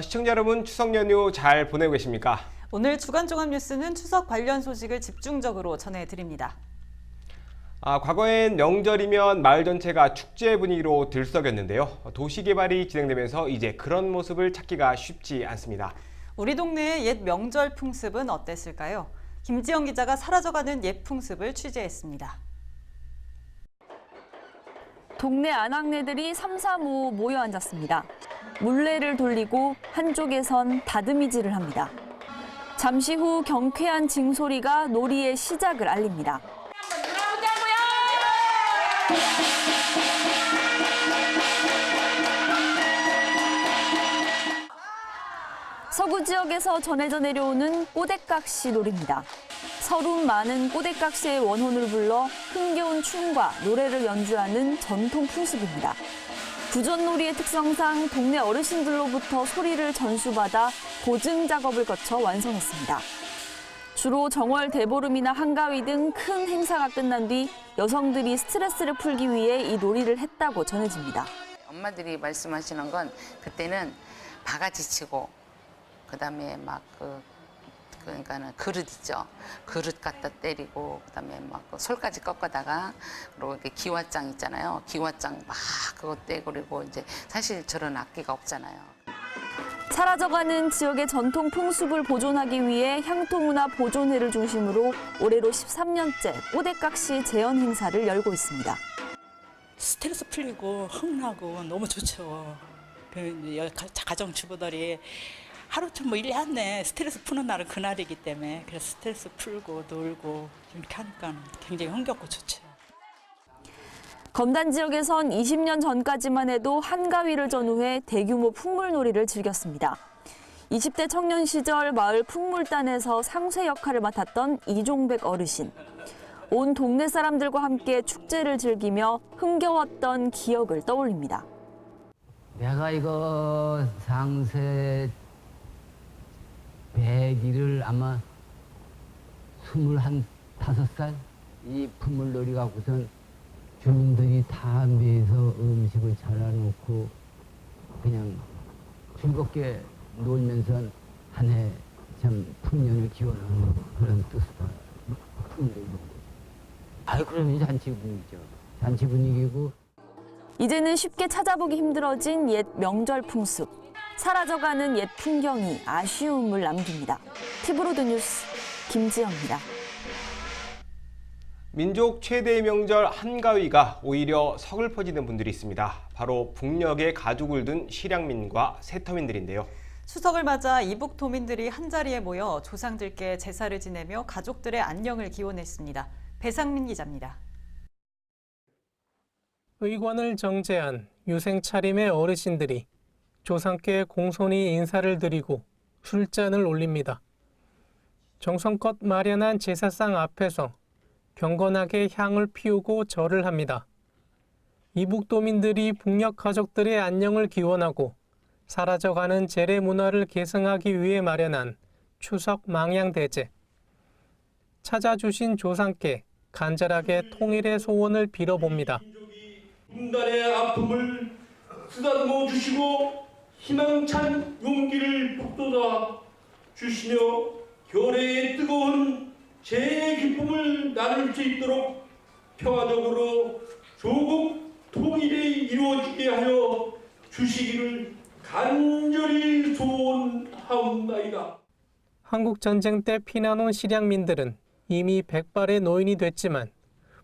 시청자 여러분, 추석 연휴 잘 보내고 계십니까? 오늘 주간 종합 뉴스는 추석 관련 소식을 집중적으로 전해드립니다. 과거엔 명절이면 마을 전체가 축제 분위기로 들썩였는데요. 도시 개발이 진행되면서 이제 그런 모습을 찾기가 쉽지 않습니다. 우리 동네의 옛 명절 풍습은 어땠을까요? 김지영 기자가 사라져가는 옛 풍습을 취재했습니다. 동네 아낙네들이 삼삼오오 모여 앉았습니다. 물레를 돌리고 한쪽에선 다듬이질을 합니다. 잠시 후 경쾌한 징소리가 놀이의 시작을 알립니다. 서구 지역에서 전해져 내려오는 꼬대깍시 놀이입니다. 서름 많은 꼬대깍시의 원혼을 불러 흥겨운 춤과 노래를 연주하는 전통 풍습입니다. 구전놀이의 특성상 동네 어르신들로부터 소리를 전수받아 고증 작업을 거쳐 완성했습니다. 주로 정월 대보름이나 한가위 등 큰 행사가 끝난 뒤 여성들이 스트레스를 풀기 위해 이 놀이를 했다고 전해집니다. 엄마들이 말씀하시는 건 그때는 바가지 치고 그다음에 막 그러니까는 그릇 있죠. 그릇 갖다 때리고 그다음에 막 솔까지 꺾어다가 그리고 이렇게 기와장 있잖아요. 기와장 막 그거 떼고 그리고 이제 사실 저런 악기가 없잖아요. 사라져가는 지역의 전통 풍습을 보존하기 위해 향토문화 보존회를 중심으로 올해로 13년째 꼬대깍시 재현 행사를 열고 있습니다. 스트레스 풀리고 흥나고 너무 좋죠. 가정주부들이 하루쯤 뭐 일 했네. 스트레스 푸는 날은 그날이기 때문에 그래서 스트레스 풀고 놀고 이렇게 하니까 굉장히 흥겹고 좋죠. 검단 지역에선 20년 전까지만 해도 한가위를 전후해 대규모 풍물놀이를 즐겼습니다. 20대 청년 시절 마을 풍물단에서 상쇄 역할을 맡았던 이종백 어르신. 온 동네 사람들과 함께 축제를 즐기며 흥겨웠던 기억을 떠올립니다. 내가 이거 상세 100일을 아마 25살 이 풍물놀이 갖고선 주민들이 다 모여서 음식을 차려놓고 그냥 즐겁게 놀면서 한 해 참 풍년을 기원하는 그런 뜻으로 풍물놀이. 그러면 잔치 분위기죠. 잔치 분위기고. 이제는 쉽게 찾아보기 힘들어진 옛 명절 풍습. 사라져가는 옛 풍경이 아쉬움을 남깁니다. 티브로드 뉴스 김지영입니다. 민족 최대의 명절 한가위가 오히려 서글퍼지는 분들이 있습니다. 바로 북녘에 가죽을 둔 실향민과 세터민들인데요. 추석을 맞아 이북도민들이 한자리에 모여 조상들께 제사를 지내며 가족들의 안녕을 기원했습니다. 배상민 기자입니다. 의관을 정제한 유생 차림의 어르신들이 조상께 공손히 인사를 드리고 술잔을 올립니다. 정성껏 마련한 제사상 앞에서 경건하게 향을 피우고 절을 합니다. 이북도민들이 북녘 가족들의 안녕을 기원하고 사라져가는 재래 문화를 계승하기 위해 마련한 추석 망향대제. 찾아주신 조상께 간절하게 통일의 소원을 빌어봅니다. 인간의 아픔을 쓰다듬어 주시고 희망찬 용기를 북돋아 주시며 결의의 뜨거운 재의 기쁨을 나눌 수 있도록 평화적으로 조국 통일이 이루어지게 하여 주시기를 간절히 소원하옵나이다. 한국전쟁 때 피난 온 실향민들은 이미 백발의 노인이 됐지만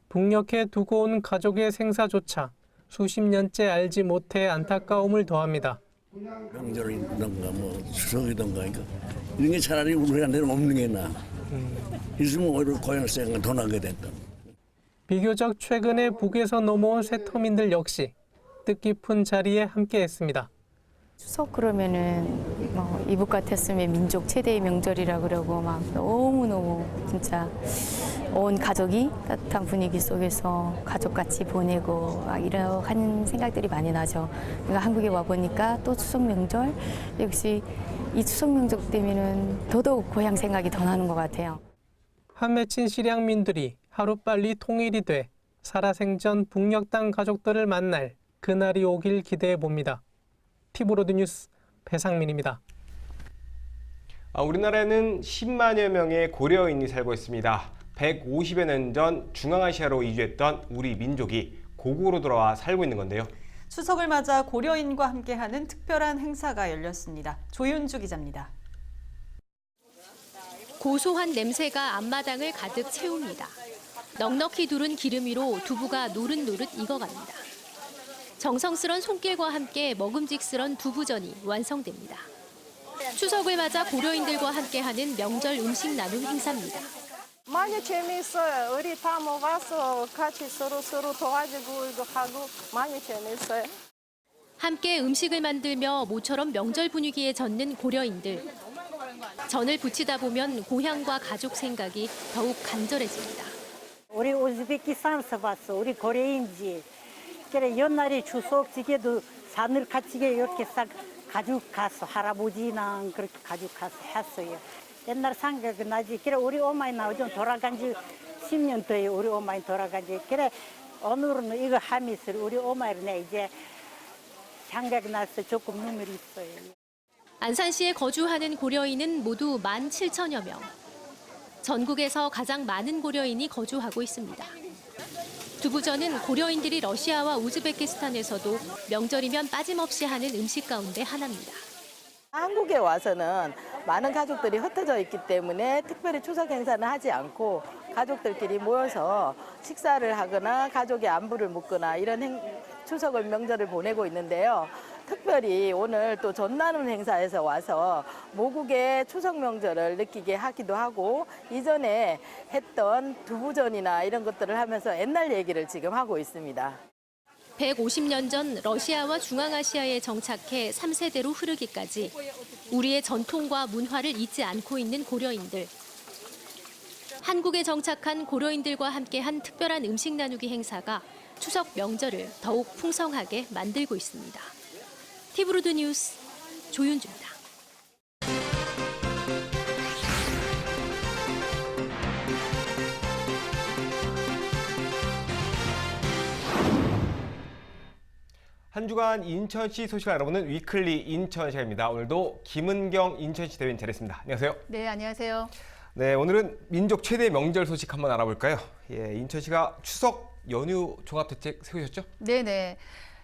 북녘에 두고 온 가족의 생사조차 수십 년째 알지 못해 안타까움을 더합니다. 명절이던가 뭐 추석이던가 이런 게 차라리 우리한테는 없는 게 나아. 있으면 오히려 고향생활 더 나게 됐다. 비교적 최근에 북에서 넘어온 세터민들 역시 뜻깊은 자리에 함께했습니다. 추석 그러면은 뭐 이북 같았으면 민족 최대의 명절이라 그러고 막 너무너무 진짜 온 가족이 따뜻한 분위기 속에서 가족같이 보내고 막 이러한 생각들이 많이 나죠. 그러니까 한국에 와 보니까 또 추석 명절 역시 이 추석 명절 때면은 더더욱 고향 생각이 더 나는 것 같아요. 한 맺힌 실향민들이 하루빨리 통일이 돼 살아생전 북녘 땅 가족들을 만날 그날이 오길 기대해 봅니다. 티브로드 뉴스 배상민입니다. 우리나라에는 10만여 명의 고려인이 살고 있습니다. 150여 년 전 중앙아시아로 이주했던 우리 민족이 고국으로 돌아와 살고 있는 건데요. 추석을 맞아 고려인과 함께하는 특별한 행사가 열렸습니다. 조윤주 기자입니다. 고소한 냄새가 앞마당을 가득 채웁니다. 넉넉히 두른 기름 위로 두부가 노릇노릇 익어갑니다. 정성스런 손길과 함께 먹음직스런 두부전이 완성됩니다. 추석을 맞아 고려인들과 함께하는 명절 음식 나눔 행사입니다. 많이 재미있어요. 우리 다 모아서 같이 서로 도와주고 이거 하고 많이 재미있어요. 함께 음식을 만들며 모처럼 명절 분위기에 젖는 고려인들. 전을 부치다 보면 고향과 가족 생각이 더욱 간절해집니다. 우리 우즈베키스탄에서 봤어. 우리 고려인지. 그래 옛날에 추석 지게도 산을 같이 이렇게 싹 가지고 가서 할아버지랑 그렇게 가지고 가서 했어요. 옛날 생각이 나지. 그래 우리 엄마이 나오죠. 돌아간 지 10년 돼요. 우리 엄마이 돌아간 지. 그래 오늘은 이거 하면서 우리 엄마를 이제 생각이 나서 조금 눈물이 있어요. 안산시에 거주하는 고려인은 모두 17,000여 명. 전국에서 가장 많은 고려인이 거주하고 있습니다. 두부전은 고려인들이 러시아와 우즈베키스탄에서도 명절이면 빠짐없이 하는 음식 가운데 하나입니다. 한국에 와서는 많은 가족들이 흩어져 있기 때문에 특별히 추석 행사는 하지 않고 가족들끼리 모여서 식사를 하거나 가족의 안부를 묻거나 이런 추석을 명절을 보내고 있는데요. 특별히 오늘 또 전나눔 행사에서 와서 모국의 추석 명절을 느끼게 하기도 하고 이전에 했던 두부전이나 이런 것들을 하면서 옛날 얘기를 지금 하고 있습니다. 150년 전 러시아와 중앙아시아에 정착해 3세대로 흐르기까지 우리의 전통과 문화를 잊지 않고 있는 고려인들. 한국에 정착한 고려인들과 함께한 특별한 음식 나누기 행사가 추석 명절을 더욱 풍성하게 만들고 있습니다. 티브로드 뉴스 조윤주입니다. 한 주간 인천시 소식을 알아보는 위클리 인천 시간입니다. 오늘도 김은경 인천시 대변인 자리했습니다. 안녕하세요. 네, 안녕하세요. 네, 오늘은 민족 최대 명절 소식 한번 알아볼까요? 예, 인천시가 추석 연휴 종합대책 세우셨죠? 네네.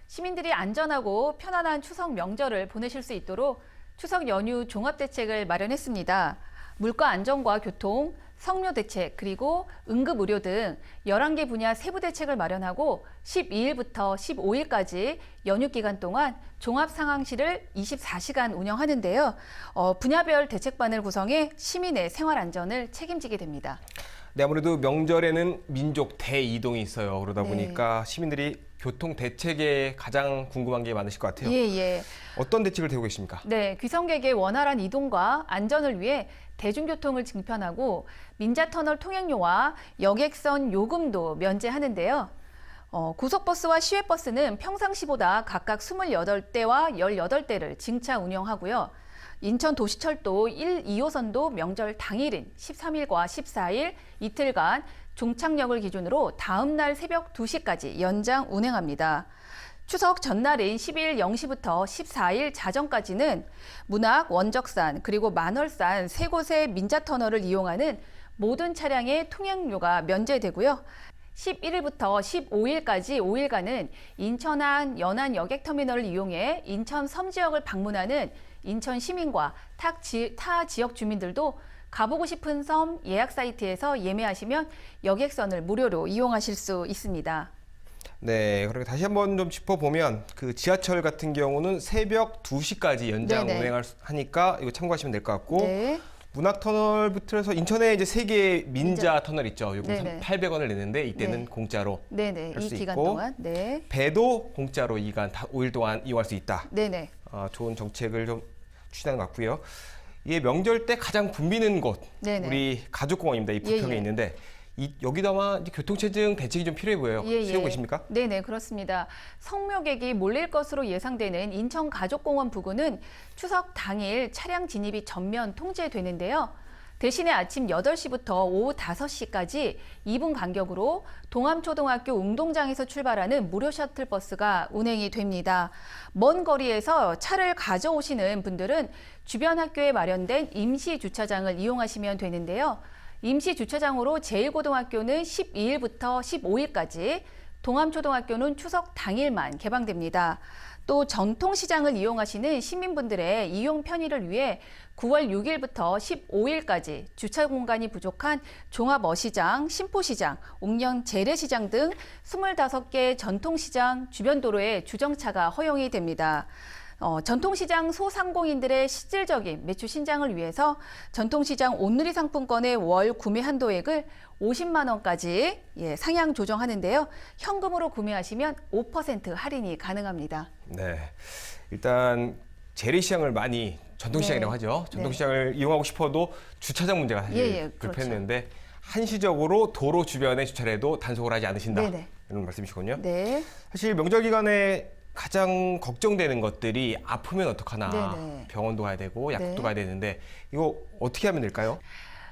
시민들이 안전하고 편안한 추석 명절을 보내실 수 있도록 추석 연휴 종합대책을 마련했습니다. 물가 안정과 교통, 성묘 대책, 그리고 응급 의료 등 11개 분야 세부 대책을 마련하고 12일부터 15일까지 연휴 기간 동안 종합 상황실을 24시간 운영하는데요. 분야별 대책반을 구성해 시민의 생활 안전을 책임지게 됩니다. 네, 아무래도 명절에는 민족 대이동이 있어요. 그러다 네. 보니까 시민들이 교통 대책에 가장 궁금한 게 많으실 것 같아요. 예. 어떤 대책을 대고 계십니까? 네, 귀성객의 원활한 이동과 안전을 위해 대중교통을 증편하고 민자터널 통행료와 여객선 요금도 면제하는데요. 고속버스와 시외버스는 평상시보다 각각 28대와 18대를 증차 운영하고요. 인천도시철도 1, 2호선도 명절 당일인 13일과 14일 이틀간 종착역을 기준으로 다음 날 새벽 2시까지 연장 운행합니다. 추석 전날인 12일 0시부터 14일 자정까지는 문학, 원적산, 그리고 만월산 세 곳의 민자터널을 이용하는 모든 차량의 통행료가 면제되고요. 11일부터 15일까지 5일간은 인천항 연안 여객터미널을 이용해 인천 섬지역을 방문하는 인천 시민과 타 지역 주민들도 가보고 싶은 섬 예약 사이트에서 예매하시면 여객선을 무료로 이용하실 수 있습니다. 네, 그리고 다시 한번 좀 짚어보면 그 지하철 같은 경우는 새벽 2시까지 연장 운행하니까 이거 참고하시면 될 것 같고 네. 문학터널부터 해서 인천에 이제 3개의 민자 터널 있죠. 요금 네네. 800원을 내는데 이때는 네. 공짜로 네네. 할 이 수 기간 있고 동안. 네. 배도 공짜로 이 기간 5일 동안 이용할 수 있다. 네네. 좋은 정책을 좀 추진하는 것 같고요. 이게 명절 때 가장 붐비는 곳 네네. 우리 가족공원입니다. 이 부평에 예. 있는데 여기도 아마 교통체증 대책이 좀 필요해 보여요. 세우고 계십니까? 네네, 그렇습니다. 성묘객이 몰릴 것으로 예상되는 인천 가족공원 부근은 추석 당일 차량 진입이 전면 통제되는데요. 대신에 아침 8시부터 오후 5시까지 2분 간격으로 동암초등학교 운동장에서 출발하는 무료 셔틀버스가 운행이 됩니다. 먼 거리에서 차를 가져오시는 분들은 주변 학교에 마련된 임시 주차장을 이용하시면 되는데요. 임시 주차장으로 제1고등학교는 12일부터 15일까지, 동암초등학교는 추석 당일만 개방됩니다. 또 전통시장을 이용하시는 시민분들의 이용 편의를 위해 9월 6일부터 15일까지 주차 공간이 부족한 종합어시장, 신포시장, 옥년 재래시장 등 25개 전통시장 주변 도로에 주정차가 허용이 됩니다. 전통시장 소상공인들의 실질적인 매출 신장을 위해서 전통시장 온누리 상품권의 월 구매 한도액을 50만 원까지 상향 조정하는데요. 현금으로 구매하시면 5% 할인이 가능합니다. 네, 일단 재래시장을 많이 전통시장이라고 하죠. 전통시장을 이용하고 싶어도 주차장 문제가 사실 불편했는데 그렇죠. 한시적으로 도로 주변에 주차를 해도 단속을 하지 않으신다. 이런 말씀이시군요. 네. 사실 명절 기간에 가장 걱정되는 것들이 아프면 어떡하나. 병원도 가야 되고 약국도 가야 되는데 이거 어떻게 하면 될까요?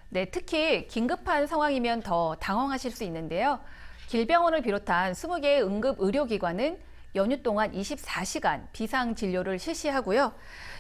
네, 특히 긴급한 상황이면 더 당황하실 수 있는데요. 길병원을 비롯한 20개의 응급의료기관은 연휴 동안 24시간 비상진료를 실시하고요.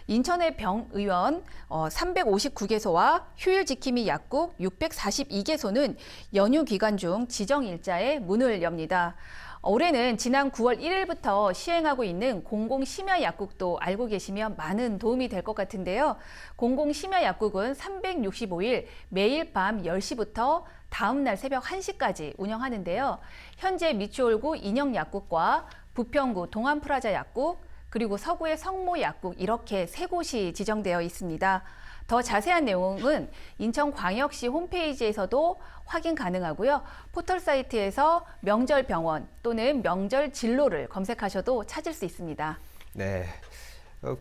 인천의 병의원 359개소와 휴일지킴이 약국 642개소는 연휴 기간 중 지정 일자에 문을 엽니다. 올해는 지난 9월 1일부터 시행하고 있는 공공심야약국도 알고 계시면 많은 도움이 될 것 같은데요. 공공심야약국은 365일 매일 밤 10시부터 다음 날 새벽 1시까지 운영하는데요. 현재 미추홀구 인영약국과 부평구 동안프라자 약국, 그리고 서구의 성모 약국 이렇게 3곳이 지정되어 있습니다. 더 자세한 내용은 인천광역시 홈페이지에서도 확인 가능하고요. 포털 사이트에서 명절병원 또는 명절진로를 검색하셔도 찾을 수 있습니다. 네,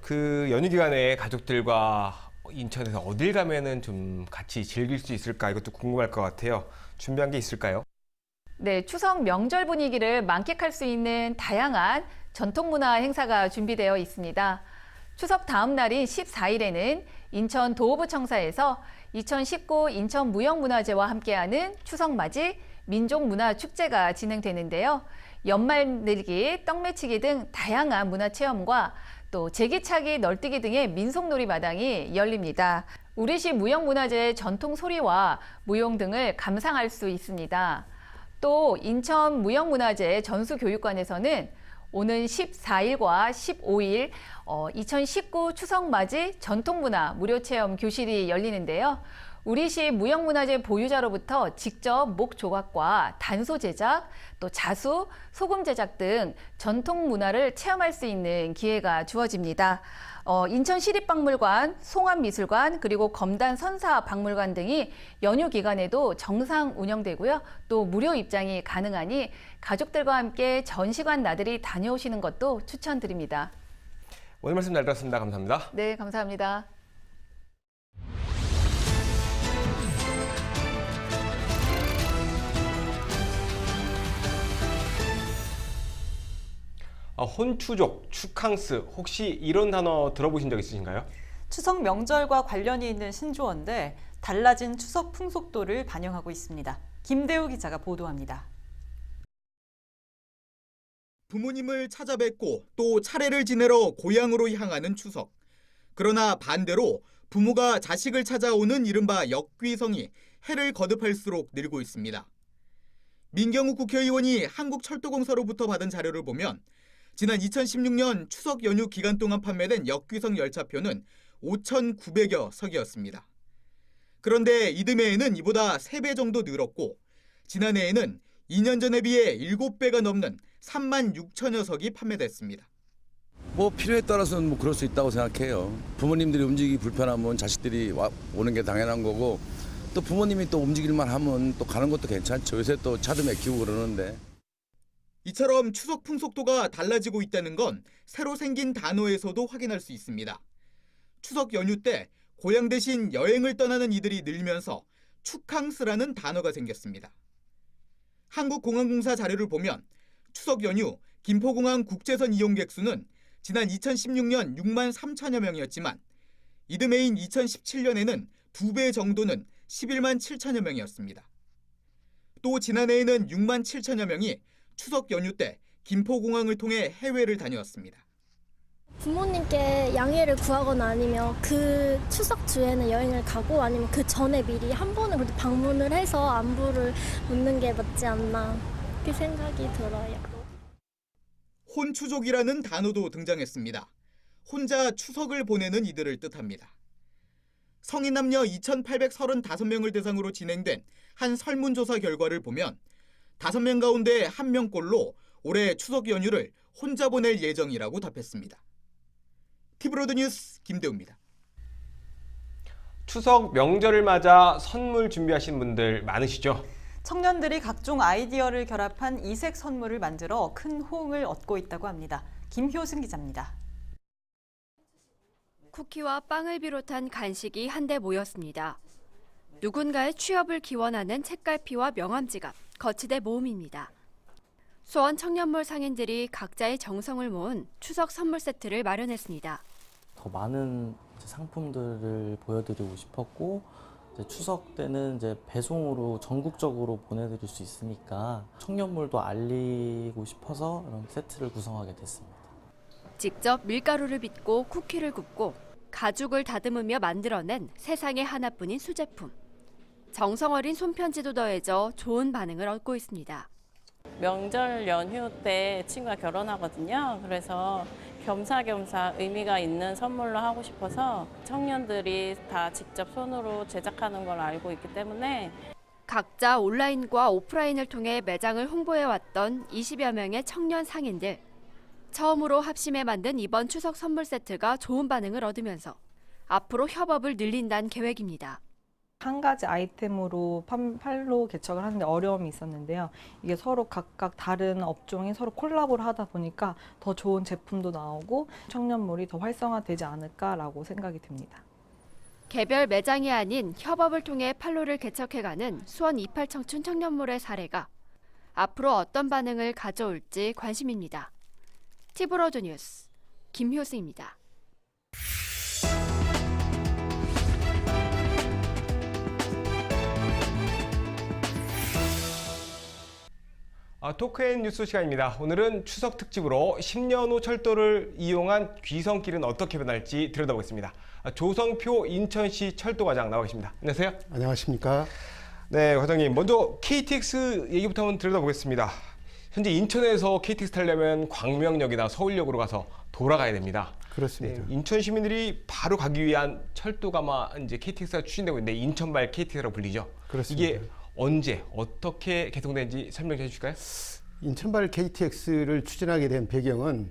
그 연휴 기간에 가족들과 인천에서 어딜 가면은 좀 같이 즐길 수 있을까 이것도 궁금할 것 같아요. 준비한 게 있을까요? 네, 추석 명절 분위기를 만끽할 수 있는 다양한 전통문화 행사가 준비되어 있습니다. 추석 다음 날인 14일에는 인천 도호부청사에서 2019 인천무형문화제와 함께하는 추석맞이 민족문화축제가 진행되는데요. 연말늘기, 떡매치기 등 다양한 문화체험과 또 제기차기, 널뛰기 등의 민속놀이 마당이 열립니다. 우리시 무형문화재의 전통 소리와 무용 등을 감상할 수 있습니다. 또 인천 무형문화재 전수교육관에서는 오는 14일과 15일 2019 추석맞이 전통문화 무료체험 교실이 열리는데요. 우리시 무형문화재 보유자로부터 직접 목 조각과 단소 제작, 또 자수, 소금 제작 등 전통문화를 체험할 수 있는 기회가 주어집니다. 인천시립박물관, 송암미술관, 그리고 검단 선사박물관 등이 연휴 기간에도 정상 운영되고요. 또 무료 입장이 가능하니 가족들과 함께 전시관 나들이 다녀오시는 것도 추천드립니다. 오늘 말씀 잘 들었습니다. 감사합니다. 네, 감사합니다. 혼추족, 축캉스, 혹시 이런 단어 들어보신 적 있으신가요? 추석 명절과 관련이 있는 신조어인데 달라진 추석 풍속도를 반영하고 있습니다. 김대우 기자가 보도합니다. 부모님을 찾아뵙고 또 차례를 지내러 고향으로 향하는 추석. 그러나 반대로 부모가 자식을 찾아오는 이른바 역귀성이 해를 거듭할수록 늘고 있습니다. 민경욱 국회의원이 한국철도공사로부터 받은 자료를 보면 지난 2016년 추석 연휴 기간 동안 판매된 역귀성 열차표는 5,900여 석이었습니다. 그런데 이듬해에는 이보다 3배 정도 늘었고 지난해에는 2년 전에 비해 7배가 넘는 36,000여 석이 판매됐습니다. 필요에 따라서는 그럴 수 있다고 생각해요. 부모님들이 움직이기 불편하면 자식들이 오는 게 당연한 거고 또 부모님이 또 움직일만 하면 또 가는 것도 괜찮죠. 요새 또 차도 막히고 그러는데. 이처럼 추석 풍속도가 달라지고 있다는 건 새로 생긴 단어에서도 확인할 수 있습니다. 추석 연휴 때 고향 대신 여행을 떠나는 이들이 늘면서 축캉스라는 단어가 생겼습니다. 한국공항공사 자료를 보면 추석 연휴 김포공항 국제선 이용객 수는 지난 2016년 6만 3천여 명이었지만 이듬해인 2017년에는 2배 정도는 11만 7천여 명이었습니다. 또 지난해에는 6만 7천여 명이 추석 연휴 때 김포공항을 통해 해외를 다녀왔습니다. 부모님께 양해를 구하거나 아니면 그 추석 주에는 여행을 가고 아니면 그 전에 미리 한 번은 그래도 방문을 해서 안부를 묻는 게 맞지 않나 그렇게 생각이 들어요. 혼추족이라는 단어도 등장했습니다. 혼자 추석을 보내는 이들을 뜻합니다. 성인 남녀 2,835명을 대상으로 진행된 한 설문조사 결과를 보면 5명 가운데 1명꼴로 올해 추석 연휴를 혼자 보낼 예정이라고 답했습니다. 티브로드 뉴스 김대우입니다. 추석 명절을 맞아 선물 준비하신 분들 많으시죠? 청년들이 각종 아이디어를 결합한 이색 선물을 만들어 큰 호응을 얻고 있다고 합니다. 김효승 기자입니다. 쿠키와 빵을 비롯한 간식이 한데 모였습니다. 누군가의 취업을 기원하는 책갈피와 명함 지갑, 거치대 모음입니다. 수원 청년몰 상인들이 각자의 정성을 모은 추석 선물 세트를 마련했습니다. 더 많은 상품들을 보여드리고 싶었고 추석 때는 배송으로 전국적으로 보내드릴 수 있으니까 청년몰도 알리고 싶어서 이런 세트를 구성하게 됐습니다. 직접 밀가루를 빚고 쿠키를 굽고 가죽을 다듬으며 만들어낸 세상에 하나뿐인 수제품. 정성 어린 손편지도 더해져 좋은 반응을 얻고 있습니다. 명절 연휴 때 친구가 결혼하거든요. 그래서 겸사겸사 의미가 있는 선물로 하고 싶어서 청년들이 다 직접 손으로 제작하는 걸 알고 있기 때문에 각자 온라인과 오프라인을 통해 매장을 홍보해왔던 20여 명의 청년 상인들. 처음으로 합심해 만든 이번 추석 선물 세트가 좋은 반응을 얻으면서 앞으로 협업을 늘린다는 계획입니다. 한 가지 아이템으로 팔로 개척을 하는데 어려움이 있었는데요. 이게 서로 각각 다른 업종이 서로 콜라보를 하다 보니까 더 좋은 제품도 나오고 청년몰이 더 활성화되지 않을까라고 생각이 듭니다. 개별 매장이 아닌 협업을 통해 팔로를 개척해가는 수원 28 청춘 청년몰의 사례가 앞으로 어떤 반응을 가져올지 관심입니다. 티브로드 뉴스 김효승입니다. 토크앤 뉴스 시간입니다. 오늘은 추석 특집으로 10년 후 철도를 이용한 귀성길은 어떻게 변할지 들여다보겠습니다. 조성표 인천시 철도과장 나와 계십니다. 안녕하세요. 안녕하십니까. 네, 과장님. 먼저 KTX 얘기부터 한번 들여다보겠습니다. 현재 인천에서 KTX 타려면 광명역이나 서울역으로 가서 돌아가야 됩니다. 그렇습니다. 네, 인천 시민들이 바로 가기 위한 철도가 아마 이제 KTX가 추진되고 있는데 인천발 KTX라고 불리죠. 그렇습니다. 이게 언제 어떻게 개통된지 설명해 주실까요? 인천발 KTX를 추진하게 된 배경은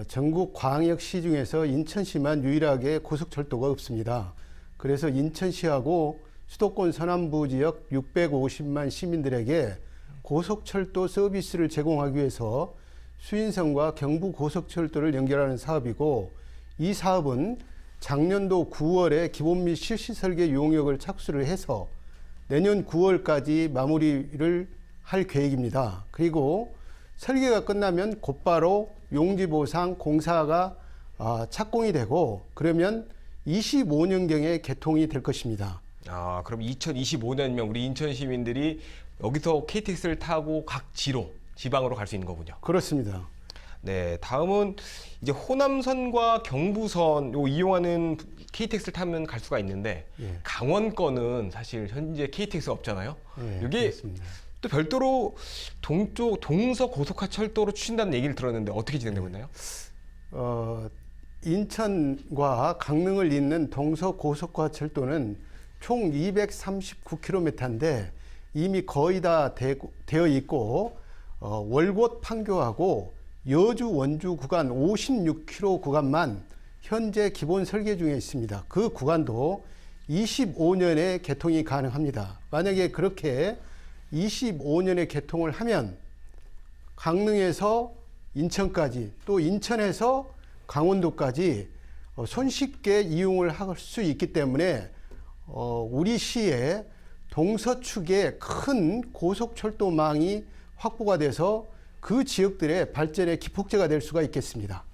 전국 광역시 중에서 인천시만 유일하게 고속철도가 없습니다. 그래서 인천시하고 수도권 서남부 지역 650만 시민들에게 고속철도 서비스를 제공하기 위해서 수인선과 경부 고속철도를 연결하는 사업이고, 이 사업은 작년도 9월에 기본 및 실시 설계 용역을 착수를 해서 내년 9월까지 마무리를 할 계획입니다. 그리고 설계가 끝나면 곧바로 용지보상 공사가 착공이 되고, 그러면 25년경에 개통이 될 것입니다. 그럼 2025년이면 우리 인천 시민들이 여기서 KTX를 타고 각 지방으로 갈 수 있는 거군요. 그렇습니다. 네, 다음은 이제 호남선과 경부선 요 이용하는 KTX를 타면 갈 수가 있는데, 예. 강원권은 사실 현재 KTX가 없잖아요. 예, 이게 그렇습니다. 또 별도로 동쪽 동서 고속화 철도로 추진다는 얘기를 들었는데 어떻게 진행되고 있나요? 인천과 강릉을 잇는 동서 고속화 철도는 총 239km인데 이미 거의 다 되어 있고, 월곶 판교하고 여주 원주 구간 56km 구간만 현재 기본 설계 중에 있습니다. 그 구간도 25년에 개통이 가능합니다. 만약에 그렇게 25년에 개통을 하면 강릉에서 인천까지, 또 인천에서 강원도까지 손쉽게 이용을 할 수 있기 때문에 우리 시의 동서축에 큰 고속철도망이 확보가 돼서 그 지역들의 발전의 기폭제가 될 수가 있겠습니다.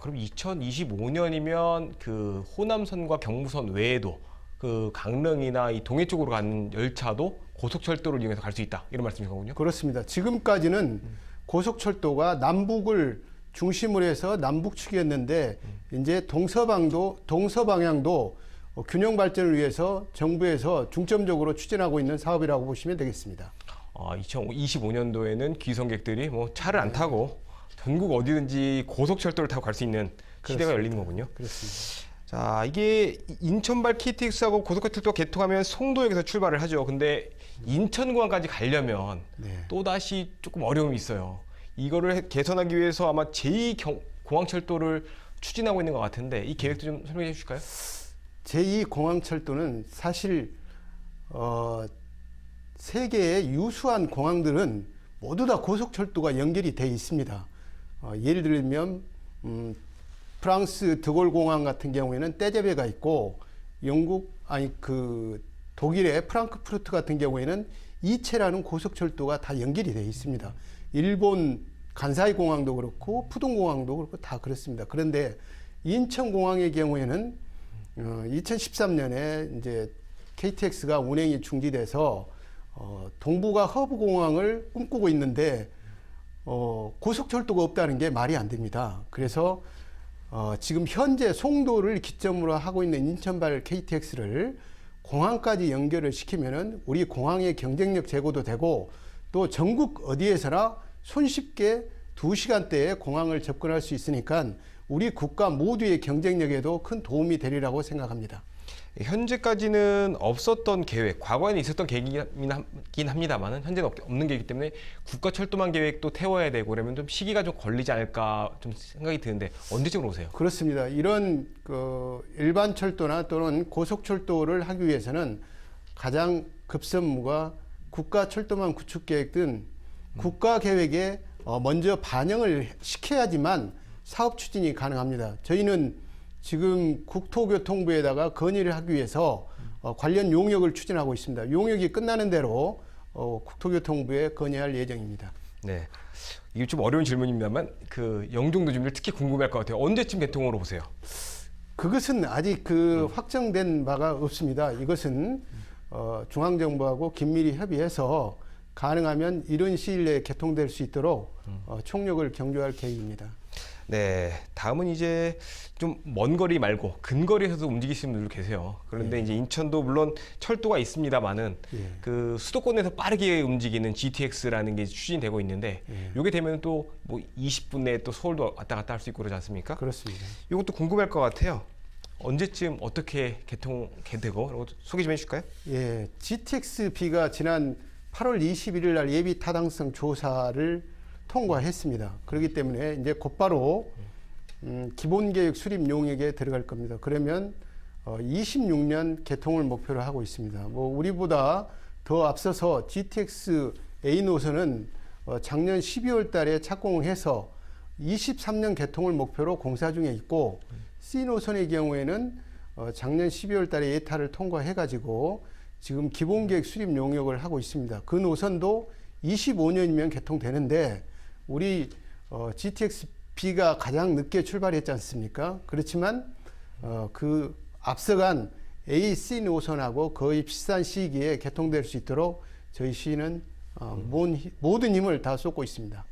그럼 2025년이면 그 호남선과 경부선 외에도 그 강릉이나 이 동해 쪽으로 가는 열차도 고속철도를 이용해서 갈 수 있다 이런 말씀이신 거군요. 그렇습니다. 지금까지는 고속철도가 남북을 중심으로 해서 남북축이었는데 이제 동서방향도 균형 발전을 위해서 정부에서 중점적으로 추진하고 있는 사업이라고 보시면 되겠습니다. 2025년도에는 귀성객들이 뭐 차를 안 타고 전국 어디든지 고속철도를 타고 갈 수 있는 시대가 열리는 거군요. 그렇습니다. 자, 이게 인천발 KTX하고 고속철도가 개통하면 송도역에서 출발을 하죠. 근데 인천공항까지 가려면 또다시 조금 어려움이 있어요. 이거를 개선하기 위해서 아마 제2공항철도를 추진하고 있는 것 같은데 이 계획도 좀 설명해 주실까요? 제2공항철도는 사실 세계의 유수한 공항들은 모두 다 고속철도가 연결이 돼 있습니다. 예를 들면 프랑스 드골 공항 같은 경우에는 떼제베가 있고 독일의 프랑크푸르트 같은 경우에는 이체라는 고속철도가 다 연결이 돼 있습니다. 일본 간사이 공항도 그렇고 푸동 공항도 그렇고 다 그렇습니다. 그런데 인천공항의 경우에는 2013년에 이제 KTX가 운행이 중지돼서 동북아 허브 공항을 꿈꾸고 있는데 고속철도가 없다는 게 말이 안 됩니다. 그래서 지금 현재 송도를 기점으로 하고 있는 인천발 KTX를 공항까지 연결을 시키면은 우리 공항의 경쟁력 제고도 되고 또 전국 어디에서나 손쉽게 2시간대에 공항을 접근할 수 있으니까 우리 국가 모두의 경쟁력에도 큰 도움이 되리라고 생각합니다. 현재까지는 없었던 계획, 과거에는 있었던 계획이긴 합니다만 현재는 없는 계획이기 때문에 국가철도망 계획도 태워야 되고 그러면 좀 시기가 좀 걸리지 않을까 좀 생각이 드는데 언제쯤으로 오세요? 그렇습니다. 이런 일반 철도나 또는 고속철도를 하기 위해서는 가장 급선무가 국가철도망 구축계획 등 국가계획에 먼저 반영을 시켜야지만 사업 추진이 가능합니다. 저희는 지금 국토교통부에다가 건의를 하기 위해서 관련 용역을 추진하고 있습니다. 용역이 끝나는 대로 국토교통부에 건의할 예정입니다. 네, 이게 좀 어려운 질문입니다만 그 영종도 주민들 특히 궁금할 것 같아요. 언제쯤 개통으로 보세요? 그것은 아직 확정된 바가 없습니다. 이것은 중앙정부하고 긴밀히 협의해서 가능하면 이런 시일 내에 개통될 수 있도록 총력을 경주할 계획입니다. 네, 다음은 이제 좀 먼 거리 말고 근거리에서도 움직이시는 분들 계세요. 그런데 이제 인천도 물론 철도가 있습니다만은 그 수도권에서 빠르게 움직이는 GTX라는 게 추진되고 있는데 이게 되면 또 뭐 20분 내에 또 서울도 왔다 갔다 할 수 있고 그러지 않습니까? 그렇습니다. 이것도 궁금할 것 같아요. 언제쯤 어떻게 개통되고 소개 좀 해주실까요? 예, GTX-B가 지난 8월 21일 날 예비 타당성 조사를 통과했습니다. 그렇기 때문에 이제 곧바로 기본계획 수립 용역에 들어갈 겁니다. 그러면 26년 개통을 목표로 하고 있습니다. 뭐 우리보다 더 앞서서 GTX A 노선은 작년 12월 달에 착공을 해서 23년 개통을 목표로 공사 중에 있고 C 노선의 경우에는 작년 12월 달에 예타를 통과해가지고 지금 기본계획 수립 용역을 하고 있습니다. 그 노선도 25년이면 개통되는데 우리 GTX-B가 가장 늦게 출발했지 않습니까? 그렇지만 그 앞서간 A, C 노선하고 거의 비슷한 시기에 개통될 수 있도록 저희 시는 모든 힘을 다 쏟고 있습니다.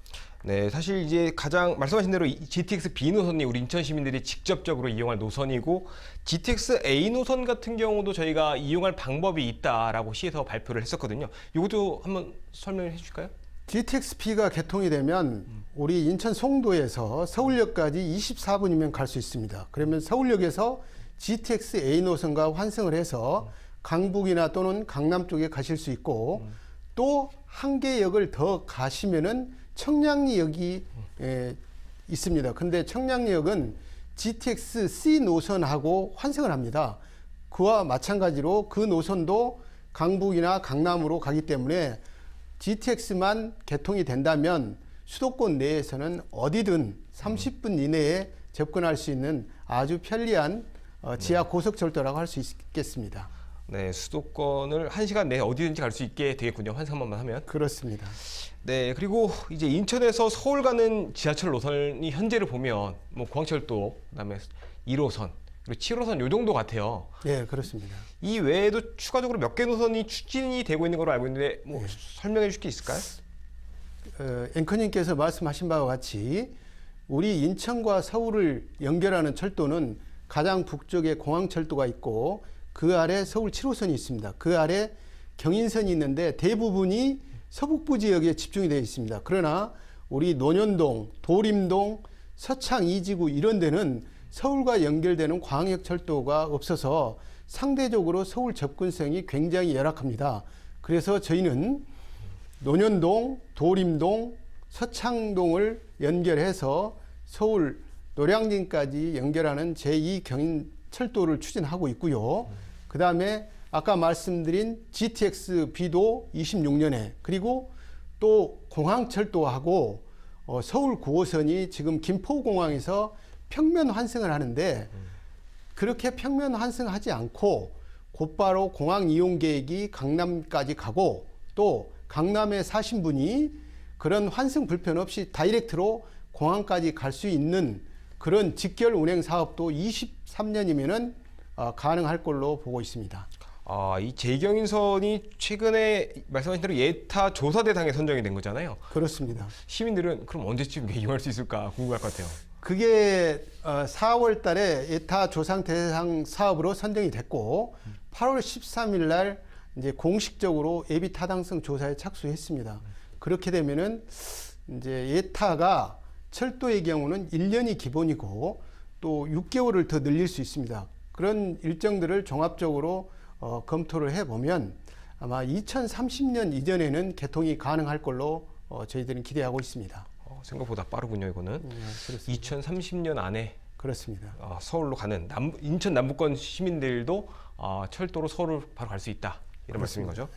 네, 사실 이제 가장 말씀하신 대로 GTX B 노선이 우리 인천 시민들이 직접적으로 이용할 노선이고 GTX A 노선 같은 경우도 저희가 이용할 방법이 있다라고 시에서 발표를 했었거든요. 이것도 한번 설명해 주실까요? GTX-B가 개통이 되면 우리 인천 송도에서 서울역까지 24분이면 갈 수 있습니다. 그러면 서울역에서 GTX A 노선과 환승을 해서 강북이나 또는 강남 쪽에 가실 수 있고 또 한 개 역을 더 가시면은 청량리역이 있습니다. 근데 청량리역은 GTX C 노선하고 환승을 합니다. 그와 마찬가지로 그 노선도 강북이나 강남으로 가기 때문에 GTX만 개통이 된다면 수도권 내에서는 어디든 30분 이내에 접근할 수 있는 아주 편리한 지하 고속철도라고 할 수 있겠습니다. 네, 수도권을 1시간 내에 어디든지 갈 수 있게 되겠군요. 환승만 하면. 그렇습니다. 네, 그리고 이제 인천에서 서울 가는 지하철 노선이 현재를 보면 뭐 공항철도, 그다음에 1호선, 그리고 7호선 요 정도 같아요. 네, 그렇습니다. 이 외에도 추가적으로 몇 개 노선이 추진이 되고 있는 걸로 알고 있는데 뭐 설명해 주실 게 있을까요? 앵커님께서 말씀하신 바와 같이 우리 인천과 서울을 연결하는 철도는 가장 북쪽에 공항철도가 있고 그 아래 서울 7호선이 있습니다. 그 아래 경인선이 있는데 대부분이 서북부 지역에 집중이 되어 있습니다. 그러나 우리 논현동, 도림동, 서창 2지구 이런 데는 서울과 연결되는 광역철도가 없어서 상대적으로 서울 접근성이 굉장히 열악합니다. 그래서 저희는 논현동, 도림동, 서창동을 연결해서 서울 노량진까지 연결하는 제2경인철도를 추진하고 있고요. 그 다음에 아까 말씀드린 GTX-B도 26년에 그리고 또 공항철도하고 서울 9호선이 지금 김포공항에서 평면 환승을 하는데 그렇게 평면 환승하지 않고 곧바로 공항 이용 계획이 강남까지 가고 또 강남에 사신 분이 그런 환승 불편 없이 다이렉트로 공항까지 갈 수 있는 그런 직결 운행 사업도 23년이면은 가능할 걸로 보고 있습니다. 이 제경인선이 최근에 말씀하신 대로 예타 조사 대상에 선정이 된 거잖아요. 그렇습니다. 시민들은 그럼 언제쯤 이용할 수 있을까 궁금할 것 같아요. 그게 4월 달에 예타 조상 대상 사업으로 선정이 됐고 8월 13일 날 이제 공식적으로 예비 타당성 조사에 착수했습니다. 그렇게 되면은 이제 예타가 철도의 경우는 1년이 기본이고 또 6개월을 더 늘릴 수 있습니다. 그런 일정들을 종합적으로 검토를 해보면 아마 2030년 이전에는 개통이 가능할 걸로 저희들은 기대하고 있습니다. 생각보다 빠르군요, 이거는. 2030년 안에 그렇습니다. 서울로 가는 인천 남부권 시민들도 철도로 서울을 바로 갈 수 있다. 이런 말씀인 거죠.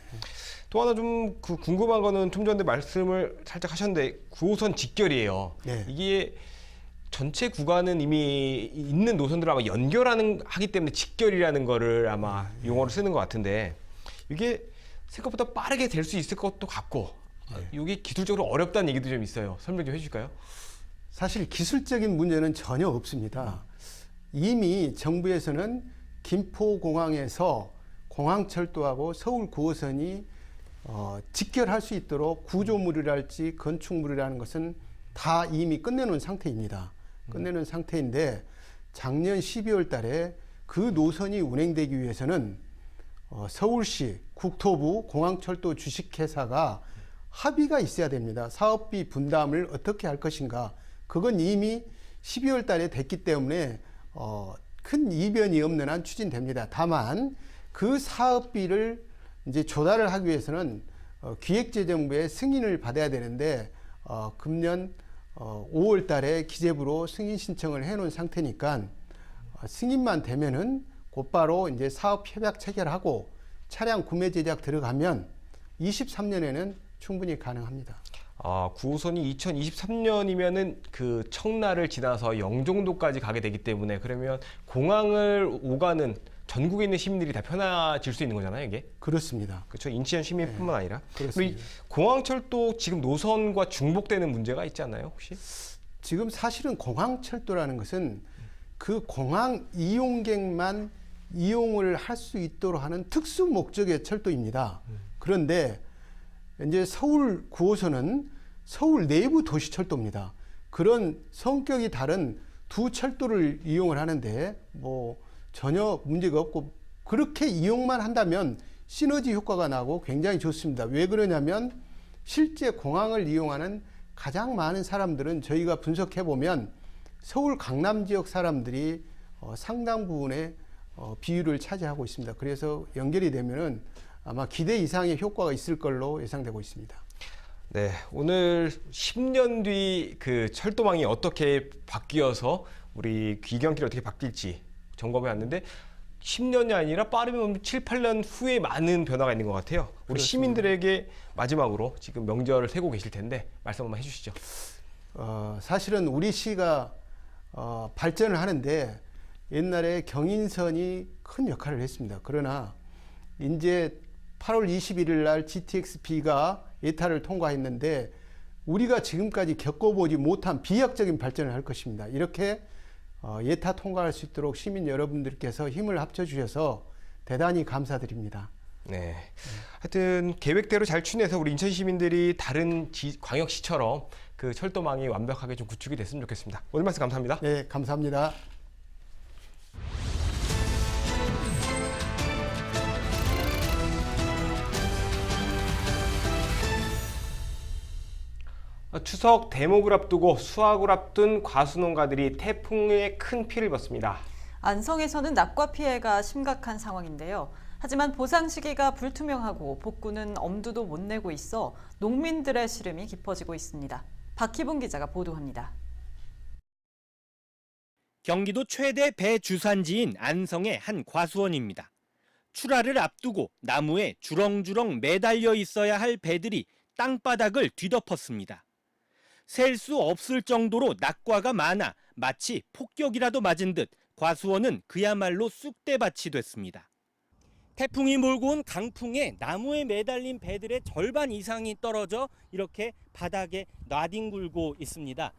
또 하나 좀 궁금한 거는 좀 전에 말씀을 살짝 하셨는데 9호선 직결이에요. 네. 이게 전체 구간은 이미 있는 노선들을 아마 하기 때문에 직결이라는 거를 아마 용어를 쓰는 것 같은데 이게 생각보다 빠르게 될 수 있을 것도 같고 이게 기술적으로 어렵다는 얘기도 좀 있어요. 설명 좀 해주실까요? 사실 기술적인 문제는 전혀 없습니다. 이미 정부에서는 김포공항에서 공항철도하고 서울 9호선이 직결할 수 있도록 구조물이랄지 건축물이라는 것은 다 이미 끝내놓은 상태입니다. 끝내놓은 상태인데 작년 12월 달에 그 노선이 운행되기 위해서는 서울시 국토부 공항철도 주식회사가 합의가 있어야 됩니다. 사업비 분담을 어떻게 할 것인가. 그건 이미 12월 달에 됐기 때문에 큰 이변이 없는 한 추진됩니다. 다만 그 사업비를 이제 조달을 하기 위해서는 기획재정부의 승인을 받아야 되는데 금년 5월 달에 기재부로 승인 신청을 해놓은 상태니까 승인만 되면은 곧바로 이제 사업 협약 체결하고 차량 구매 제작 들어가면 23년에는 충분히 가능합니다. 9호선이 2023년이면은 그 청라를 지나서 영종도까지 가게 되기 때문에 그러면 공항을 오가는 전국에 있는 시민들이 다 편해질 수 있는 거잖아요, 이게? 그렇습니다. 그렇죠. 인천 시민뿐만 아니라. 그렇습니다. 이 공항철도 지금 노선과 중복되는 문제가 있지 않나요, 혹시? 지금 사실은 공항철도라는 것은 그 공항 이용객만 이용을 할 수 있도록 하는 특수 목적의 철도입니다. 그런데 이제 서울 9호선은 서울 내부 도시철도입니다. 그런 성격이 다른 두 철도를 이용을 하는데 뭐 전혀 문제가 없고 그렇게 이용만 한다면 시너지 효과가 나고 굉장히 좋습니다. 왜 그러냐면 실제 공항을 이용하는 가장 많은 사람들은 저희가 분석해 보면 서울 강남 지역 사람들이 상당 부분의 비율을 차지하고 있습니다. 그래서 연결이 되면은 아마 기대 이상의 효과가 있을 걸로 예상되고 있습니다. 네, 오늘 10년 뒤 그 철도망이 어떻게 바뀌어서 우리 귀경길이 어떻게 바뀔지 점검해 왔는데 10년이 아니라 빠르면 7, 8년 후에 많은 변화가 있는 것 같아요. 우리 그렇습니다. 시민들에게 마지막으로 지금 명절을 세고 계실 텐데 말씀 한번 해주시죠. 사실은 우리 시가 발전을 하는데 옛날에 경인선이 큰 역할을 했습니다. 그러나 이제 8월 21일 날 GTX-B가 예타를 통과했는데 우리가 지금까지 겪어보지 못한 비약적인 발전을 할 것입니다. 이렇게 예타 통과할 수 있도록 시민 여러분들께서 힘을 합쳐주셔서 대단히 감사드립니다. 네. 하여튼 계획대로 잘 추진해서 우리 인천 시민들이 다른 광역시처럼 그 철도망이 완벽하게 좀 구축이 됐으면 좋겠습니다. 오늘 말씀 감사합니다. 네, 감사합니다. 추석 대목을 앞두고 수확을 앞둔 과수농가들이 태풍에 큰 피해를 입었습니다. 안성에서는 낙과 피해가 심각한 상황인데요. 하지만 보상 시기가 불투명하고 복구는 엄두도 못 내고 있어 농민들의 시름이 깊어지고 있습니다. 박희봉 기자가 보도합니다. 경기도 최대 배 주산지인 안성의 한 과수원입니다. 출하를 앞두고 나무에 주렁주렁 매달려 있어야 할 배들이 땅바닥을 뒤덮었습니다. 셀 수 없을 정도로 낙과가 많아 마치 폭격이라도 맞은 듯 과수원은 그야말로 쑥대밭이 됐습니다. 태풍이 몰고 온 강풍에 나무에 매달린 배들의 절반 이상이 떨어져 이렇게 바닥에 나뒹굴고 있습니다.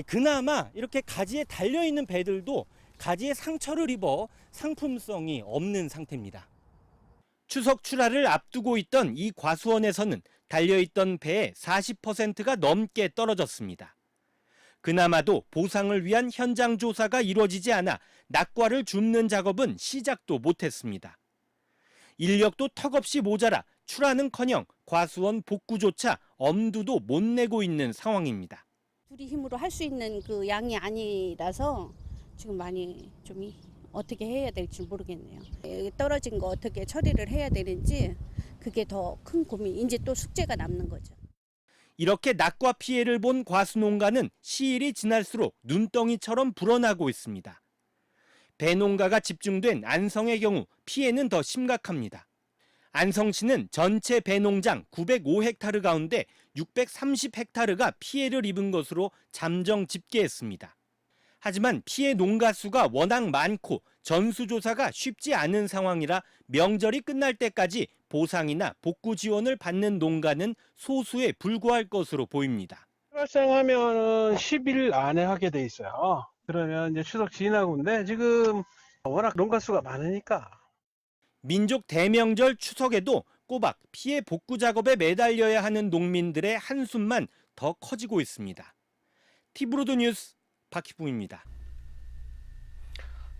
그나마 이렇게 가지에 달려있는 배들도 가지에 상처를 입어 상품성이 없는 상태입니다. 추석 출하를 앞두고 있던 이 과수원에서는 달려있던 배의 40%가 넘게 떨어졌습니다. 그나마도 보상을 위한 현장 조사가 이루어지지 않아 낙과를 줍는 작업은 시작도 못했습니다. 인력도 턱없이 모자라 출하는커녕 과수원 복구조차 엄두도 못 내고 있는 상황입니다. 둘이 힘으로 할 수 있는 그 양이 아니라서 지금 많이 좀 어떻게 해야 될지 모르겠네요. 떨어진 거 어떻게 처리를 해야 되는지 그게 더 큰 고민, 이제 또 숙제가 남는 거죠. 이렇게 낙과 피해를 본 과수농가는 시일이 지날수록 눈덩이처럼 불어나고 있습니다. 배농가가 집중된 안성의 경우 피해는 더 심각합니다. 안성시는 전체 배농장 905헥타르 가운데 630헥타르가 피해를 입은 것으로 잠정 집계했습니다. 하지만 피해 농가 수가 워낙 많고 전수조사가 쉽지 않은 상황이라 명절이 끝날 때까지 보상이나 복구 지원을 받는 농가는 소수에 불과할 것으로 보입니다. 발생하면 10일 안에 하게 돼 있어요. 그러면 이제 추석 지나고인데 지금 워낙 농가 수가 많으니까. 민족 대명절 추석에도 꼬박 피해 복구 작업에 매달려야 하는 농민들의 한숨만 더 커지고 있습니다. 티브로드 뉴스 박희붕입니다.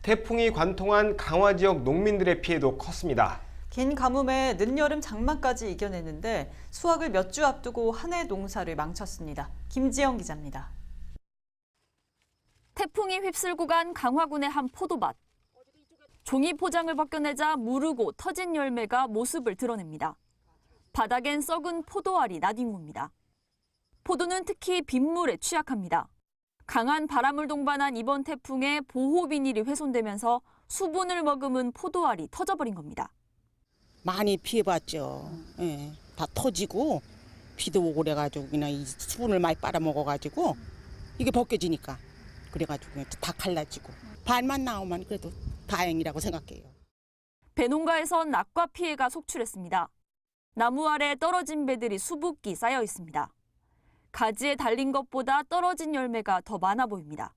태풍이 관통한 강화 지역 농민들의 피해도 컸습니다. 긴 가뭄에 늦여름 장마까지 이겨냈는데 수확을 몇 주 앞두고 한 해 농사를 망쳤습니다. 김지영 기자입니다. 태풍이 휩쓸고 간 강화군의 한 포도밭. 종이 포장을 벗겨내자 무르고 터진 열매가 모습을 드러냅니다. 바닥엔 썩은 포도알이 나뒹굽니다. 포도는 특히 빗물에 취약합니다. 강한 바람을 동반한 이번 태풍에 보호 비닐이 훼손되면서 수분을 머금은 포도알이 터져버린 겁니다. 많이 피해봤죠. 예, 다 터지고 비도 오고 그래가지고 그냥 이 수분을 많이 빨아먹어가지고 이게 벗겨지니까 그래가지고 다 갈라지고 반만 나오면 그래도 다행이라고 생각해요. 배농가에선 낙과 피해가 속출했습니다. 나무 아래 떨어진 배들이 수북히 쌓여 있습니다. 가지에 달린 것보다 떨어진 열매가 더 많아 보입니다.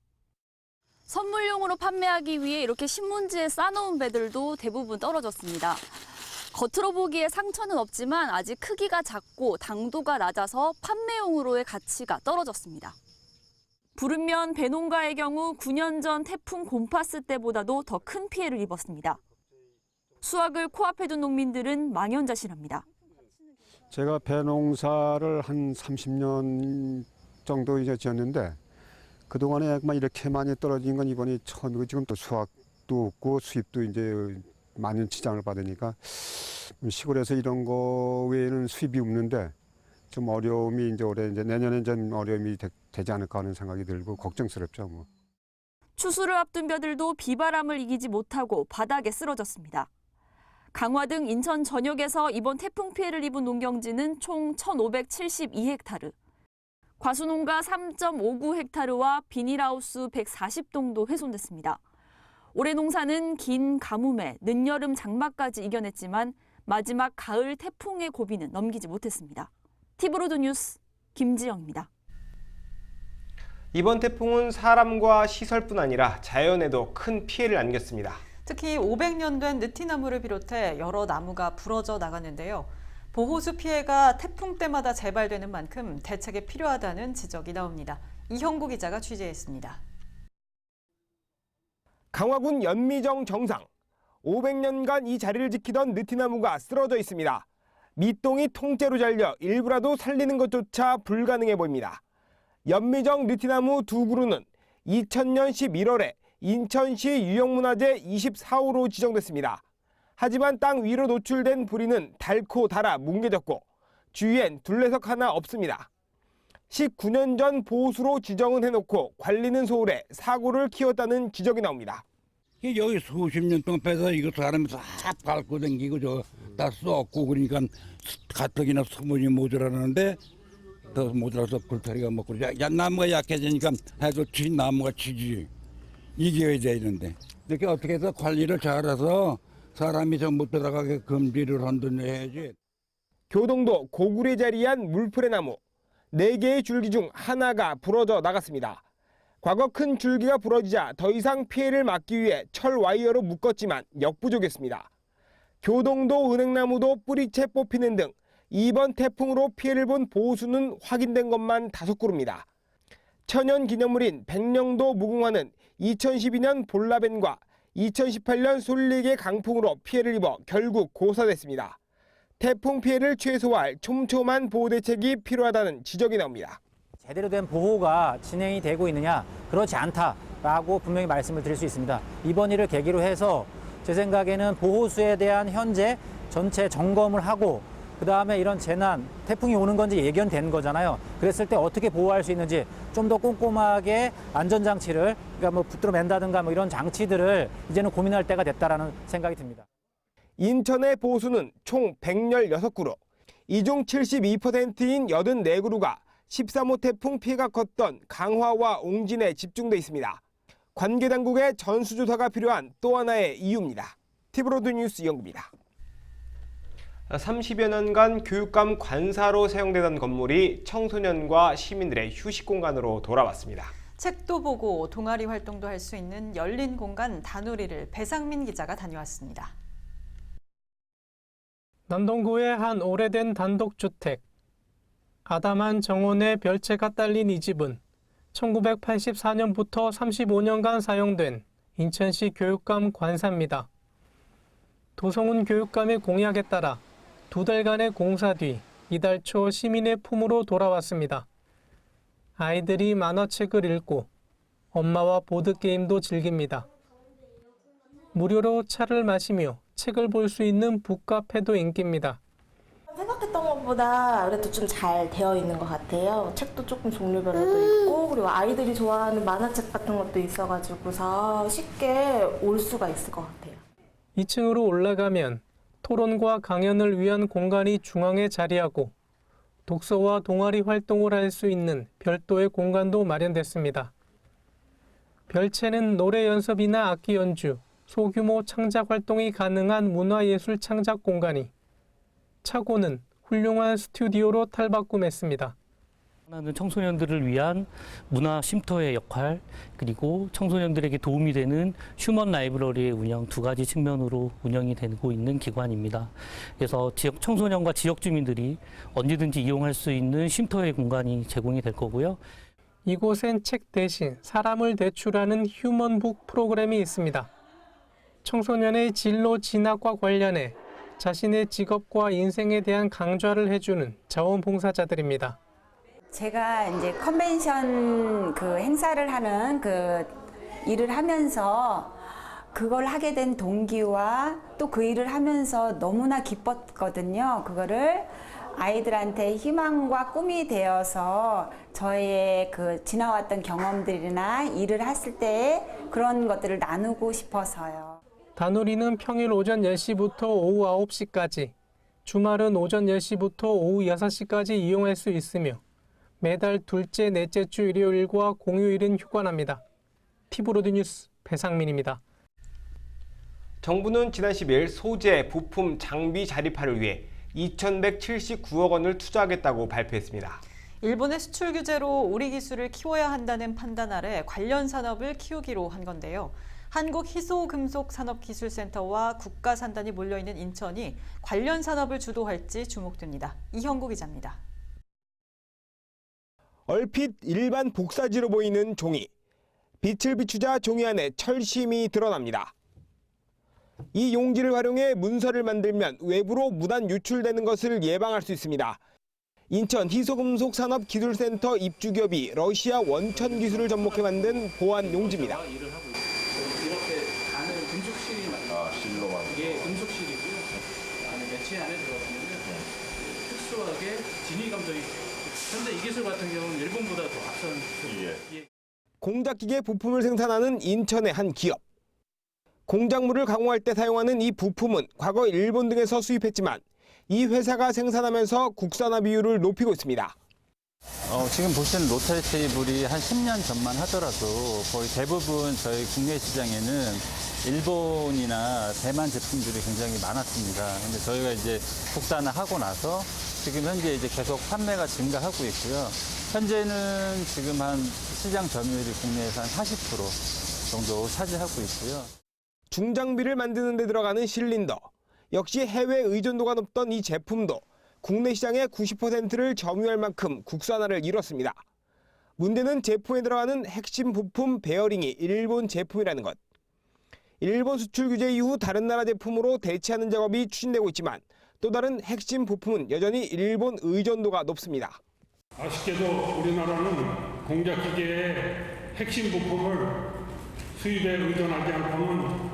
선물용으로 판매하기 위해 이렇게 신문지에 싸놓은 배들도 대부분 떨어졌습니다. 겉으로 보기에 상처는 없지만 아직 크기가 작고 당도가 낮아서 판매용으로의 가치가 떨어졌습니다. 부른면 배농가의 경우 9년 전 태풍 곰파스 때보다도 더 큰 피해를 입었습니다. 수확을 코앞에 둔 농민들은 망연자실합니다. 제가 배농사를 한 30년 정도 이제 지었는데 그동안에 이렇게 많이 떨어진 건 이번이 처음이고 지금 또 수확도 없고 수입도 이제 많은 지장을 받으니까 시골에서 이런 거 외에는 수입이 없는데 좀 어려움이 이제 올해 이제 내년에 좀 어려움이 되지 않을까 하는 생각이 들고 걱정스럽죠. 뭐. 추수를 앞둔 벼들도 비바람을 이기지 못하고 바닥에 쓰러졌습니다. 강화 등 인천 전역에서 이번 태풍 피해를 입은 농경지는 총 1,572헥타르. 과수농가 3.59헥타르와 비닐하우스 140동도 훼손됐습니다. 올해 농사는 긴 가뭄에 늦여름 장마까지 이겨냈지만 마지막 가을 태풍의 고비는 넘기지 못했습니다. 티브로드 뉴스 김지영입니다. 이번 태풍은 사람과 시설뿐 아니라 자연에도 큰 피해를 안겼습니다. 특히 500년 된 느티나무를 비롯해 여러 나무가 부러져 나갔는데요. 보호수 피해가 태풍 때마다 재발되는 만큼 대책이 필요하다는 지적이 나옵니다. 이형구 기자가 취재했습니다. 강화군 연미정 정상. 500년간 이 자리를 지키던 느티나무가 쓰러져 있습니다. 밑동이 통째로 잘려 일부라도 살리는 것조차 불가능해 보입니다. 연미정 느티나무 두 그루는 2000년 11월에 인천시 유형문화재 24호로 지정됐습니다. 하지만 땅 위로 노출된 부리는 닳고 닳아 뭉개졌고 주위엔 둘레석 하나 없습니다. 19년 전 보호수로 지정은 해놓고 관리는 소홀해 사고를 키웠다는 지적이 나옵니다. 여기 수십 년 동안 빼서 이거 사람이 싹 밟고 다니고 다 썩고 그러니까 가뜩이나 수분이 모자라는데 더 모자라서 굴타리가 먹고 나무가 약해지니까 해도 나무가 치지 이겨야 되는데 이렇게 어떻게 해서 관리를 잘해서 사람이 전부 들어가게 금지를 한다니 해야지. 교동도 고굴에 자리한 물풀의 나무 4개의 줄기 중 하나가 부러져 나갔습니다. 과거 큰 줄기가 부러지자 더 이상 피해를 막기 위해 철 와이어로 묶었지만 역부족했습니다. 교동도 은행나무도 뿌리채 뽑히는 등 이번 태풍으로 피해를 본 보호수는 확인된 것만 5그루입니다. 천연기념물인 백령도 무궁화는 2012년 볼라벤과 2018년 솔릭의 강풍으로 피해를 입어 결국 고사됐습니다. 태풍 피해를 최소화할 촘촘한 보호 대책이 필요하다는 지적이 나옵니다. 제대로 된 보호가 진행이 되고 있느냐? 그렇지 않다라고 분명히 말씀을 드릴 수 있습니다. 이번 일을 계기로 해서 제 생각에는 보호수에 대한 현재 전체 점검을 하고 그다음에 이런 재난, 태풍이 오는 건지 예견된 거잖아요. 그랬을 때 어떻게 보호할 수 있는지 좀 더 꼼꼼하게 안전장치를 그러니까 뭐 붙들어 맨다든가 뭐 이런 장치들을 이제는 고민할 때가 됐다라는 생각이 듭니다. 인천의 보호수는 총 116그루, 이 중 72%인 84그루가 13호 태풍 피해가 컸던 강화와 옹진에 집중돼 있습니다. 관계 당국의 전수조사가 필요한 또 하나의 이유입니다. 티브로드 뉴스 이영구입니다. 30여 년간 교육감 관사로 사용되던 건물이 청소년과 시민들의 휴식 공간으로 돌아왔습니다. 책도 보고 동아리 활동도 할 수 있는 열린 공간 다누리를 배상민 기자가 다녀왔습니다. 남동구의 한 오래된 단독주택. 아담한 정원에 별채가 딸린 이 집은 1984년부터 35년간 사용된 인천시 교육감 관사입니다. 도성훈 교육감의 공약에 따라 2달간의 공사 뒤 이달 초 시민의 품으로 돌아왔습니다. 아이들이 만화책을 읽고 엄마와 보드게임도 즐깁니다. 무료로 차를 마시며 책을 볼 수 있는 북카페도 인기입니다. 생각했던 것보다 그래도 좀 잘 되어 있는 것 같아요. 책도 조금 종류별로도 있고 그리고 아이들이 좋아하는 만화책 같은 것도 있어가지고서 쉽게 올 수가 있을 것 같아요. 2층으로 올라가면 토론과 강연을 위한 공간이 중앙에 자리하고 독서와 동아리 활동을 할 수 있는 별도의 공간도 마련됐습니다. 별채는 노래 연습이나 악기 연주, 소규모 창작 활동이 가능한 문화예술 창작 공간이, 차고는 훌륭한 스튜디오로 탈바꿈했습니다. 하나는 청소년들을 위한 문화 쉼터의 역할, 그리고 청소년들에게 도움이 되는 휴먼 라이브러리의 운영 두 가지 측면으로 운영이 되고 있는 기관입니다. 그래서 지역 청소년과 지역 주민들이 언제든지 이용할 수 있는 쉼터의 공간이 제공이 될 거고요. 이곳엔 책 대신 사람을 대출하는 휴먼북 프로그램이 있습니다. 청소년의 진로 진학과 관련해 자신의 직업과 인생에 대한 강좌를 해주는 자원봉사자들입니다. 제가 이제 컨벤션 그 행사를 하는 그 일을 하면서 그걸 하게 된 동기와 또 그 일을 하면서 너무나 기뻤거든요. 그거를 아이들한테 희망과 꿈이 되어서 저의 그 지나왔던 경험들이나 일을 했을 때 그런 것들을 나누고 싶어서요. 다누리는 평일 오전 10시부터 오후 9시까지, 주말은 오전 10시부터 오후 6시까지 이용할 수 있으며 매달 둘째, 넷째 주 일요일과 공휴일은 휴관합니다. 티브로드 뉴스 배상민입니다. 정부는 지난 10일 소재, 부품, 장비 자립화를 위해 2,179억 원을 투자하겠다고 발표했습니다. 일본의 수출 규제로 우리 기술을 키워야 한다는 판단 아래 관련 산업을 키우기로 한 건데요. 한국희소금속산업기술센터와 국가산단이 몰려있는 인천이 관련 산업을 주도할지 주목됩니다. 이형구 기자입니다. 얼핏 일반 복사지로 보이는 종이. 빛을 비추자 종이 안에 철심이 드러납니다. 이 용지를 활용해 문서를 만들면 외부로 무단 유출되는 것을 예방할 수 있습니다. 인천 희소금속산업기술센터 입주기업이 러시아 원천 기술을 접목해 만든 보안 용지입니다. 이렇게 가는 금속실이 실로만. 이게 금속실이고요. 안에 매체 안에 들어가면 특수하게 진위 감정이 현재 이 기술 같은 경우는 일본보다 더 앞선 기술이에요. 공작기계 부품을 생산하는 인천의 한 기업. 공작물을 가공할 때 사용하는 이 부품은 과거 일본 등에서 수입했지만 이 회사가 생산하면서 국산화 비율을 높이고 있습니다. 지금 보시는 로터리 테이블이 한 10년 전만 하더라도 거의 대부분 저희 국내 시장에는 일본이나 대만 제품들이 굉장히 많았습니다. 근데 저희가 이제 국산화하고 나서 지금 현재 이제 계속 판매가 증가하고 있고요. 현재는 지금 한 시장 점유율이 국내에서 한 40% 정도 차지하고 있고요. 중장비를 만드는 데 들어가는 실린더. 역시 해외 의존도가 높던 이 제품도 국내 시장의 90%를 점유할 만큼 국산화를 이뤘습니다. 문제는 제품에 들어가는 핵심 부품 베어링이 일본 제품이라는 것. 일본 수출 규제 이후 다른 나라 제품으로 대체하는 작업이 추진되고 있지만 또 다른 핵심 부품은 여전히 일본 의존도가 높습니다. 아쉽게도 우리나라는 공작기계의 핵심 부품을 수입에 의존하지 않고는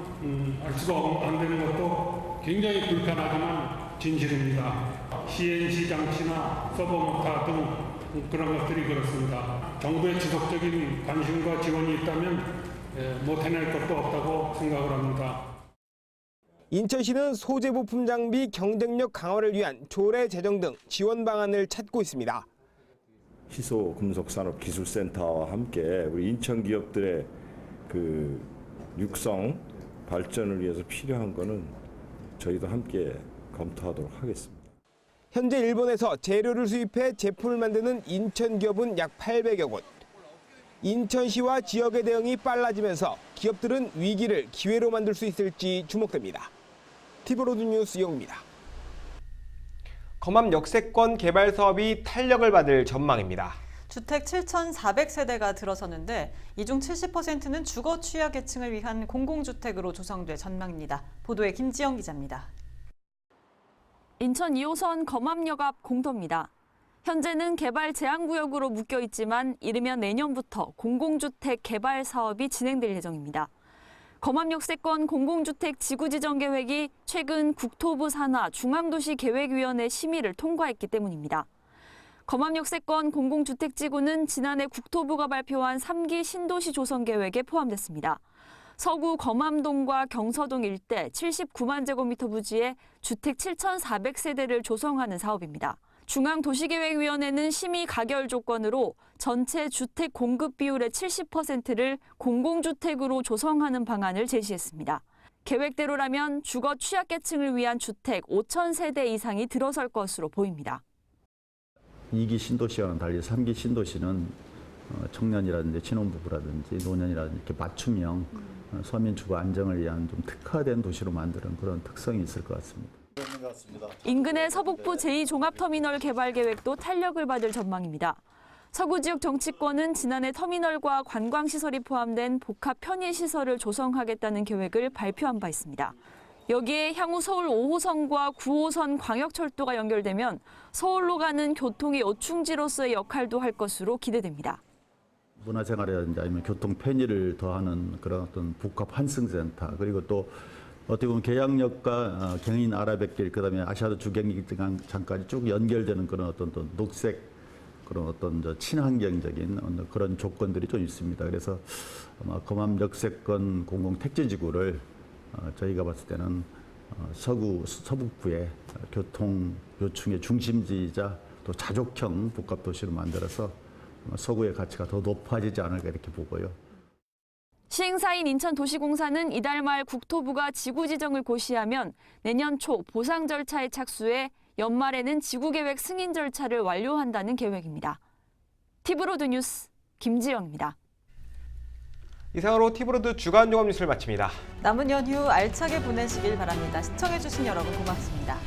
알 수가 안 되는 것도 굉장히 불편하지만 진실입니다. CNC 장치나 서버모터 등 그런 것들이 그렇습니다. 정부의 지속적인 관심과 지원이 있다면 못 해낼 것도 없다고 생각을 합니다. 인천시는 소재 부품 장비 경쟁력 강화를 위한 조례 제정 등 지원 방안을 찾고 있습니다. 희소금속산업기술센터와 함께 우리 인천 기업들의 그 육성 발전을 위해서 필요한 거는 저희도 함께 검토하도록 하겠습니다. 현재 일본에서 재료를 수입해 제품을 만드는 인천 기업은 약 800여 곳. 인천시와 지역의 대응이 빨라지면서 기업들은 위기를 기회로 만들 수 있을지 주목됩니다. TV로드 뉴스 이영입니다. 검암 역세권 개발 사업이 탄력을 받을 전망입니다. 주택 7,400세대가 들어서는데 이 중 70%는 주거 취약 계층을 위한 공공주택으로 조성될 전망입니다. 보도에 김지영 기자입니다. 인천 2호선 검암역 앞 공터입니다. 현재는 개발 제한구역으로 묶여 있지만 이르면 내년부터 공공주택 개발 사업이 진행될 예정입니다. 검암역세권 공공주택 지구지정 계획이 최근 국토부 산하 중앙도시계획위원회 심의를 통과했기 때문입니다. 검암역세권 공공주택지구는 지난해 국토부가 발표한 3기 신도시 조성 계획에 포함됐습니다. 서구 검암동과 경서동 일대 79만 제곱미터 부지에 주택 7,400세대를 조성하는 사업입니다. 중앙도시계획위원회는 심의 가결 조건으로 전체 주택 공급 비율의 70%를 공공주택으로 조성하는 방안을 제시했습니다. 계획대로라면 주거 취약계층을 위한 주택 5,000세대 이상이 들어설 것으로 보입니다. 2기 신도시와는 달리 3기 신도시는 청년이라든지 신혼부부라든지 노년이라든지 이렇게 맞춤형 서민 주거 안정을 위한 좀 특화된 도시로 만드는 그런 특성이 있을 것 같습니다. 인근의 서북부 제2종합터미널 개발 계획도 탄력을 받을 전망입니다. 서구 지역 정치권은 지난해 터미널과 관광시설이 포함된 복합 편의시설을 조성하겠다는 계획을 발표한 바 있습니다. 여기에 향후 서울 5호선과 9호선 광역철도가 연결되면 서울로 가는 교통의 요충지로서의 역할도 할 것으로 기대됩니다. 문화생활이라든지 아니면 교통 편의를 더하는 그런 어떤 복합 환승센터, 그리고 또 어떻게 보면 계양역과 경인 아라뱃길, 그다음에 아시아드 주경기장까지 쭉 연결되는 그런 어떤 또 녹색 그런 어떤 친환경적인 그런 조건들이 좀 있습니다. 그래서 아마 검암 역세권 공공택지지구를 저희가 봤을 때는 서북부의 교통 요충의 중심지이자 또 자족형 복합도시로 만들어서 서구의 가치가 더 높아지지 않을까 이렇게 보고요. 시행사인 인천도시공사는 이달 말 국토부가 지구 지정을 고시하면 내년 초 보상 절차에 착수해 연말에는 지구계획 승인 절차를 완료한다는 계획입니다. 티브로드 뉴스 김지영입니다. 이상으로 티브로드 주간 종합 뉴스를 마칩니다. 남은 연휴 알차게 보내시길 바랍니다. 시청해주신 여러분 고맙습니다.